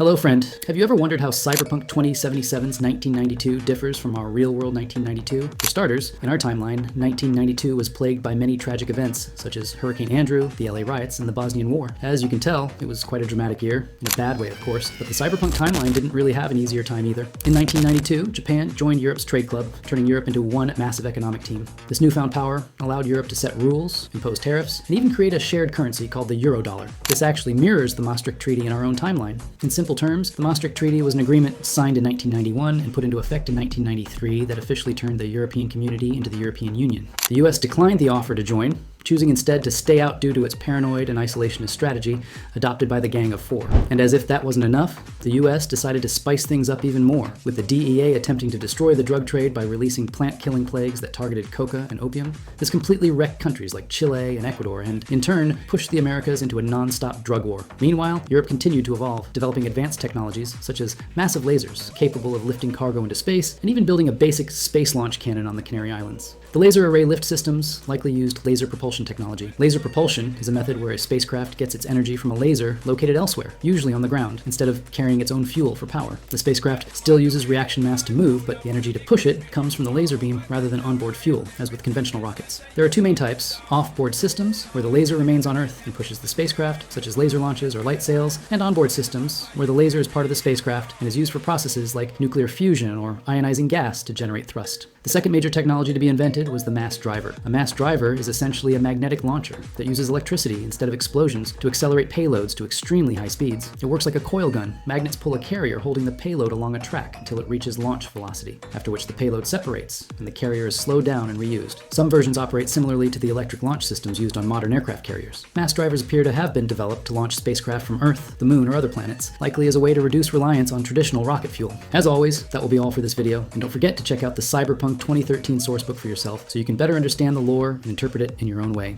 Hello friend, have you ever wondered how Cyberpunk 2077's 1992 differs from our real-world 1992? For starters, in our timeline, 1992 was plagued by many tragic events, such as Hurricane Andrew, the LA riots, and the Bosnian War. As you can tell, it was quite a dramatic year, in a bad way of course, but the Cyberpunk timeline didn't really have an easier time either. In 1992, Japan joined Europe's trade club, turning Europe into one massive economic team. This newfound power allowed Europe to set rules, impose tariffs, and even create a shared currency called the Eurodollar. This actually mirrors the Maastricht Treaty in our own timeline. In simple terms, the Maastricht Treaty was an agreement signed in 1991 and put into effect in 1993 that officially turned the European Community into the European Union. The US declined the offer to join, choosing instead to stay out due to its paranoid and isolationist strategy adopted by the Gang of Four. And as if that wasn't enough, the US decided to spice things up even more, with the DEA attempting to destroy the drug trade by releasing plant-killing plagues that targeted coca and opium. This completely wrecked countries like Chile and Ecuador, and in turn pushed the Americas into a non-stop drug war. Meanwhile, Europe continued to evolve, developing advanced technologies such as massive lasers capable of lifting cargo into space, and even building a basic space launch cannon on the Canary Islands. The laser array lift systems likely used laser propulsion technology. Laser propulsion is a method where a spacecraft gets its energy from a laser located elsewhere, usually on the ground, instead of carrying its own fuel for power. The spacecraft still uses reaction mass to move, but the energy to push it comes from the laser beam rather than onboard fuel, as with conventional rockets. There are two main types: off-board systems, where the laser remains on Earth and pushes the spacecraft, such as laser launches or light sails, and onboard systems, where the laser is part of the spacecraft and is used for processes like nuclear fusion or ionizing gas to generate thrust. The second major technology to be invented was the mass driver. A mass driver is essentially a magnetic launcher that uses electricity instead of explosions to accelerate payloads to extremely high speeds. It works like a coil gun. Magnets pull a carrier holding the payload along a track until it reaches launch velocity, after which the payload separates and the carrier is slowed down and reused. Some versions operate similarly to the electric launch systems used on modern aircraft carriers. Mass drivers appear to have been developed to launch spacecraft from Earth, the Moon, or other planets, likely as a way to reduce reliance on traditional rocket fuel. As always, that will be all for this video, and don't forget to check out the Cyberpunk 2013 sourcebook for yourself so you can better understand the lore and interpret it in your own way.